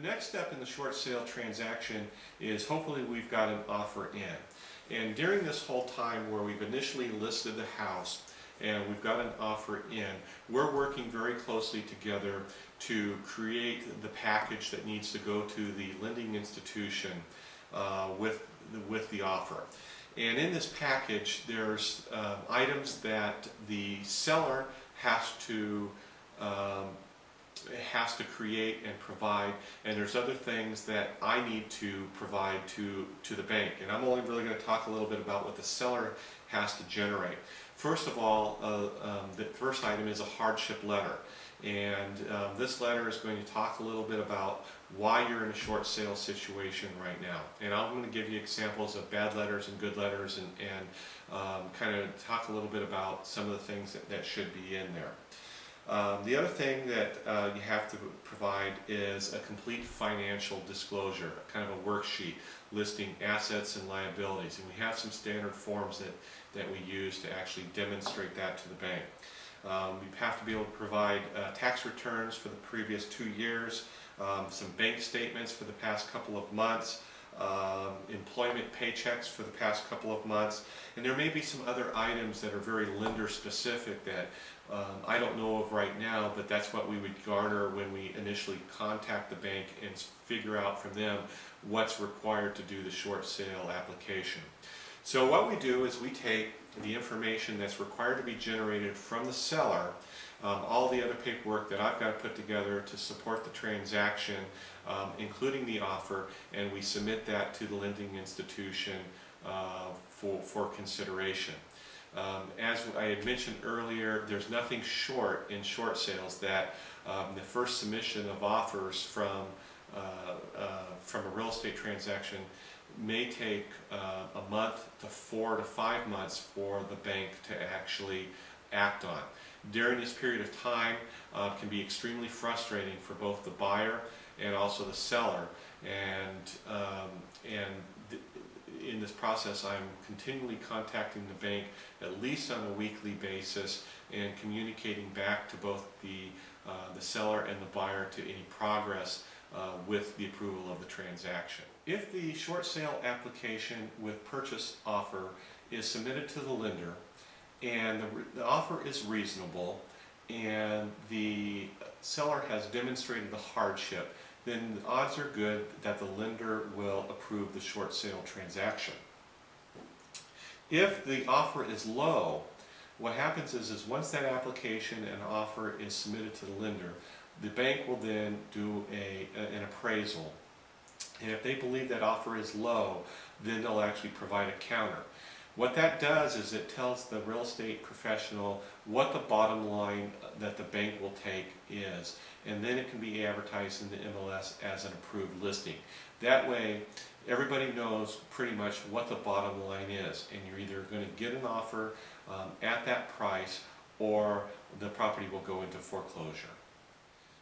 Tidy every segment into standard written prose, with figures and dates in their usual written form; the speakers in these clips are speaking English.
next step in the short sale transaction is hopefully we've got an offer in. And during this whole time where we've initially listed the house and we've got an offer in, we're working very closely together to create the package that needs to go to the lending institution with the offer. And in this package there's items that the seller has to create and provide, and there's other things that I need to provide to the bank. And I'm only really going to talk a little bit about what the seller has to generate. First of all, the first item is a hardship letter, and this letter is going to talk a little bit about why you're in a short sale situation right now. And I'm going to give you examples of bad letters and good letters, and kind of talk a little bit about some of the things that should be in there. The other thing that you have to provide is a complete financial disclosure, kind of a worksheet listing assets and liabilities. And we have some standard forms that we use to actually demonstrate that to the bank. We have to be able to provide tax returns for the previous 2 years, some bank statements for the past couple of months, employment paychecks for the past couple of months, and there may be some other items that are very lender specific that I don't know of right now, but that's what we would garner when we initially contact the bank and figure out from them what's required to do the short sale application. So what we do is we take the information that's required to be generated from the seller, all the other paperwork that I've got to put together to support the transaction, including the offer, and we submit that to the lending institution for consideration. As I had mentioned earlier, there's nothing short in short sales that the first submission of offers from a real estate transaction may take a month to 4 to 5 months for the bank to actually act on. During this period of time can be extremely frustrating for both the buyer and also the seller, and in this process I'm continually contacting the bank at least on a weekly basis and communicating back to both the seller and the buyer to any progress with the approval of the transaction. If the short sale application with purchase offer is submitted to the lender and the offer is reasonable and the seller has demonstrated the hardship, then the odds are good that the lender will approve the short sale transaction. If the offer is low, what happens is once that application and offer is submitted to the lender, the bank will then do an appraisal. And if they believe that offer is low, then they'll actually provide a counter. What that does is it tells the real estate professional what the bottom line that the bank will take is, and then it can be advertised in the MLS as an approved listing. That way everybody knows pretty much what the bottom line is, and you're either going to get an offer at that price or the property will go into foreclosure.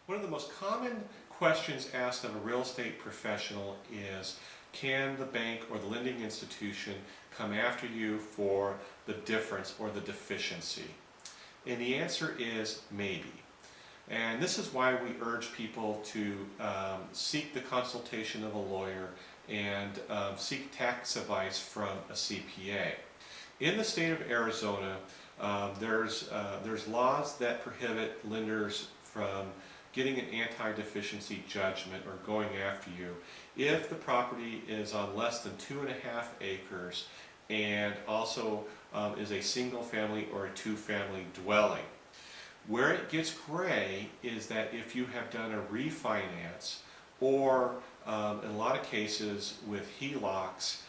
One of the most common questions asked of a real estate professional is, can the bank or the lending institution come after you for the difference or the deficiency? And the answer is maybe. And this is why we urge people to seek the consultation of a lawyer and seek tax advice from a CPA. In the state of Arizona, there's laws that prohibit lenders from getting an anti-deficiency judgment or going after you if the property is on less than 2.5 acres and also is a single family or a two-family dwelling. Where it gets gray is that if you have done a refinance or in a lot of cases with HELOCs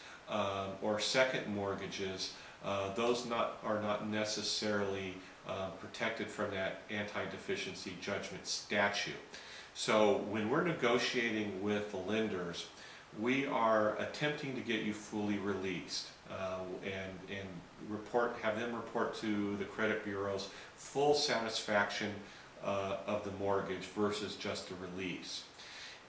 or second mortgages, those are not necessarily protected from that anti-deficiency judgment statute. So when we're negotiating with the lenders, we are attempting to get you fully released and have them report to the credit bureaus full satisfaction of the mortgage versus just a release.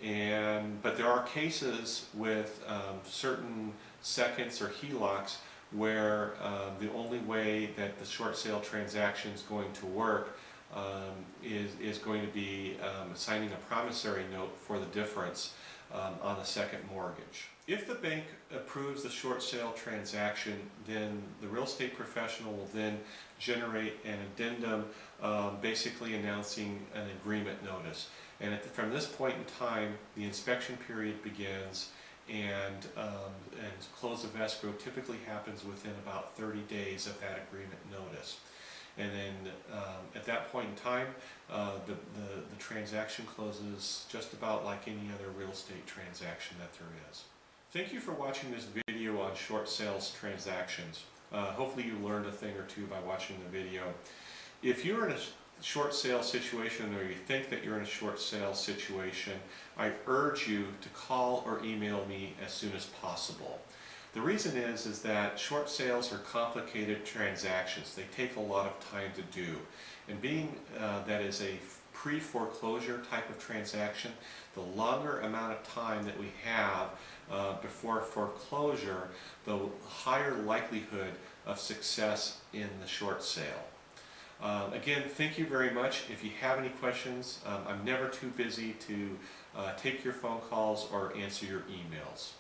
But there are cases with certain seconds or HELOCs where the only way that the short sale transaction is going to work is going to be signing a promissory note for the difference on the second mortgage. If the bank approves the short sale transaction, then the real estate professional will then generate an addendum basically announcing an agreement notice. And from this point in time, the inspection period begins, and close of escrow typically happens within about 30 days of that agreement notice. And then at that point in time, the transaction closes just about like any other real estate transaction that there is. Thank you for watching this video on short sales transactions. Hopefully you learned a thing or two by watching the video. If you're in a short sale situation, or you think that you're in a short sale situation, I urge you to call or email me as soon as possible. The reason is that short sales are complicated transactions. They take a lot of time to do. And being that is a pre-foreclosure type of transaction, the longer amount of time that we have before foreclosure, the higher likelihood of success in the short sale. Again, thank you very much. If you have any questions, I'm never too busy to take your phone calls or answer your emails.